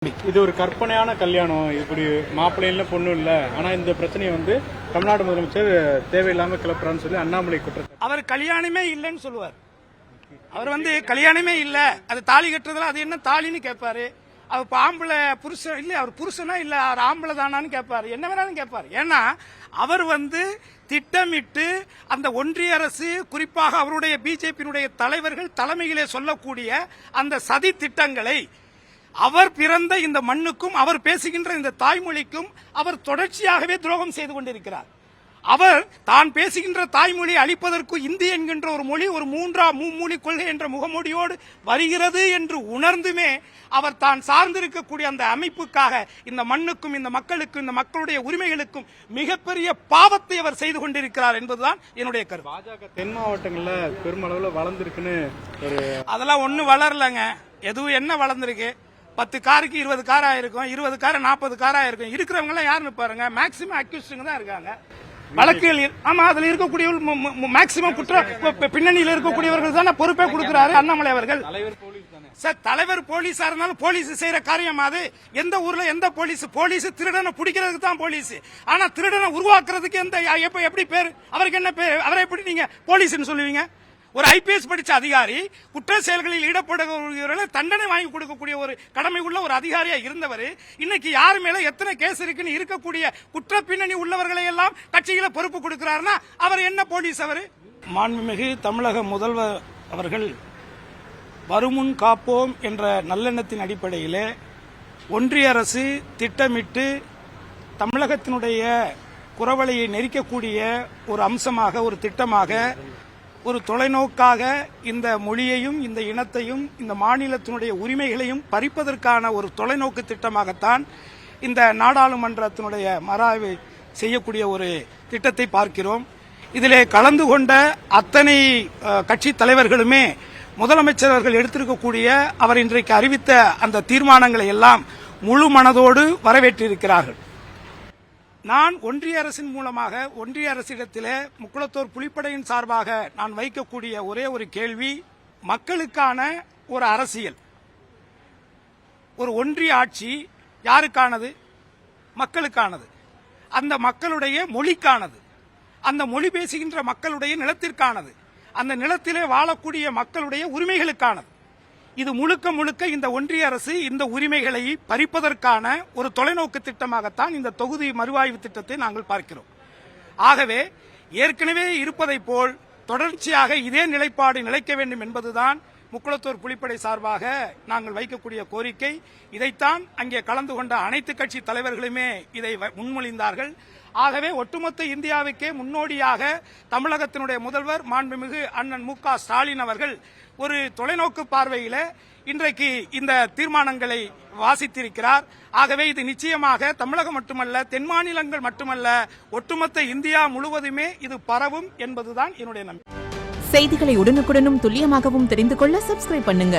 இது ஒரு கற்பனையான கல்யாணம். இப்படி மாப்பிள்ளைல பொண்ணு இல்ல. ஆனா இந்த பிரச்சனையை தமிழ்நாடு முதலமைச்சர் தேவையில்லாம கிளப்புறான்னு சொல்லி அண்ணாமலை குற்றச்சாட்டு. அவர் கல்யாணமே இல்லைன்னு சொல்லுவார். அவர் கல்யாணமே இல்ல, அது தாலி கட்டுறதுல அது என்ன தாலின்னு கேட்பாரு. அவர் ஆம்பளை புருஷன் இல்ல, அவர் புருஷனா இல்ல, அவர் ஆம்பளை தானான்னு கேட்பாரு. என்ன வேணாலும் கேட்பாரு. ஏன்னா அவர் திட்டமிட்டு அந்த ஒன்றிய அரசு, குறிப்பாக அவருடைய பிஜேபியினுடைய தலைவர்கள் தலைமையிலே சொல்லக்கூடிய அந்த சதி திட்டங்களை அவர் பிறந்த இந்த மண்ணுக்கும் அவர் பேசுகின்ற இந்த தாய்மொழிக்கும் அவர் தொடர்ச்சியாகவே துரோகம் செய்து கொண்டிருக்கிறார். அவர் தான் பேசுகின்ற தாய்மொழி அழிப்பதற்கு இந்தி என்கின்ற ஒரு மொழி ஒரு மும்மொழி கொள்கை என்ற முகமூடியோடு வருகிறது என்று உணர்ந்துமே அவர் தான் சார்ந்திருக்கக்கூடிய அந்த அமைப்புக்காக இந்த மண்ணுக்கும் இந்த மக்களுக்கும் இந்த மக்களுடைய உரிமைகளுக்கும் மிகப்பெரிய பாவத்தை அவர் செய்து கொண்டிருக்கிறார் என்பதுதான் என்னுடைய கருத்து. பாஜக தென் மாவட்டங்கள்ல பெருமளவுல வளர்ந்திருக்குன்னு அதெல்லாம் ஒன்னும் வளரலங்க. எதுவும் என்ன வளர்ந்திருக்கு? 10 காருக்கு 20 கார் ஆயிருக்கும், 20 கார் 40 கார் ஆயிருக்கும். இருக்கிறவங்க எல்லாம் யாருன்னு பாருங்க, மேக்சிமம் அக்யூஸ்டுங்க தான் இருக்காங்க. வழக்குகள் ஆமா, அதுல இருக்கக்கூடிய மேக்சிமம் குற்ற பின்னணியில் இருக்கக்கூடியவர்கள் தானே பொறுப்பே கொடுக்கிறாரு அண்ணாமலை அவர்கள். சார், தலைவர் போலீஸா இருந்தாலும் போலீஸ் செய்யற காரியம் அது. எந்த ஊர்ல எந்த போலீஸ் திருடனை பிடிக்கிறதுக்கு தான் போலீஸ். ஆனா திருடனை உருவாக்குறதுக்கு எப்படி பேரு? அவருக்கு என்ன பேரு? அவரை எப்படி நீங்க போலீஸ்னு சொல்லுவீங்க? ஒரு ஐபிஎஸ் படிச்ச அதிகாரி குற்ற செயல்களில் ஈடுபடுகிறவர்களை தண்டனை வாங்கி கொடுக்கக்கூடிய ஒரு கடமை உள்ள ஒரு அதிகாரியா இருந்தவர் இன்னைக்கு யார் மேல எத்தனை கேஸ் இருக்குன்னு இருக்கக்கூடிய குற்ற பின்னணி உள்ளவர்களை எல்லாம் கட்சியில பொறுப்பு கொடுக்கிறாருன்னா அவர் என்ன போலீஸ்? அவர் மாண்புமிகு தமிழக முதல்வர் அவர்கள் வருமுன் காப்போம் என்ற நல்லெண்ணத்தின் அடிப்படையிலே ஒன்றிய அரசு திட்டமிட்டு தமிழகத்தினுடைய குரவலையை நெரிக்கக்கூடிய ஒரு அம்சமாக, ஒரு திட்டமாக, ஒரு தொலைநோக்காக இந்த மொழியையும் இந்த இனத்தையும் இந்த மாநிலத்தினுடைய உரிமைகளையும் பறிப்பதற்கான ஒரு தொலைநோக்கு திட்டமாகத்தான் இந்த நாடாளுமன்றத்தினுடைய மறாய்வு செய்யக்கூடிய ஒரு திட்டத்தை பார்க்கிறோம். இதிலே கலந்து கொண்ட அத்தனை கட்சி தலைவர்களுமே முதலமைச்சர் அவர்கள் எடுத்திருக்கக்கூடிய அவர் இன்றைக்கு அறிவித்த அந்த தீர்மானங்களை எல்லாம் முழு மனதோடு வரவேற்றிருக்கிறார்கள். நான் ஒன்றிய அரசின் மூலமாக ஒன்றிய அரசிடத்திலே முக்குளத்தோர் புலிப்படையின் சார்பாக நான் வைக்கக்கூடிய ஒரே ஒரு கேள்வி, மக்களுக்கான ஒரு அரசியல், ஒரு ஒன்றிய ஆட்சி யாருக்கானது? மக்களுக்கானது. அந்த மக்களுடைய மொழிக்கானது, அந்த மொழி பேசுகின்ற மக்களுடைய நிலத்திற்கானது, அந்த நிலத்திலே வாழக்கூடிய மக்களுடைய உரிமைகளுக்கானது. இது முழுக்க முழுக்க இந்த ஒன்றிய அரசு இந்த உரிமைகளை பறிப்பதற்கான ஒரு தொலைநோக்கு திட்டமாகத்தான் இந்த தொகுதி மறுஆய்வு திட்டத்தை நாங்கள் பார்க்கிறோம். ஆகவே ஏற்கனவே இருப்பதை போல் தொடர்ச்சியாக இதே நிலைப்பாடு நிலைக்க வேண்டும் என்பதுதான் முக்குளத்தோர் புலிப்படை சார்பாக நாங்கள் வைக்கக்கூடிய கோரிக்கை. இதைத்தான் அங்கே கலந்து கொண்ட அனைத்து கட்சி தலைவர்களுமே இதை முன்மொழிந்தார்கள். ஆகவே ஒட்டுமொத்த இந்தியாவுக்கே முன்னோடியாக தமிழகத்தினுடைய முதல்வர் மாண்புமிகு அண்ணன் மு.க. ஸ்டாலின் அவர்கள் ஒரு தொலைநோக்கு பார்வையில இன்றைக்கு இந்த தீர்மானங்களை வாசித்திருக்கிறார். ஆகவே இது நிச்சயமாக தமிழகம் மட்டுமல்ல, தென் மாநிலங்கள் மட்டுமல்ல, ஒட்டுமொத்த இந்தியா முழுவதுமே இது பரவும் என்பதுதான் என்னுடைய நம்பிக்கை. செய்திகளை உடனுக்குடனும் துல்லியமாகவும் தெரிந்து கொள்ள சப்ஸ்கிரைப் பண்ணுங்க.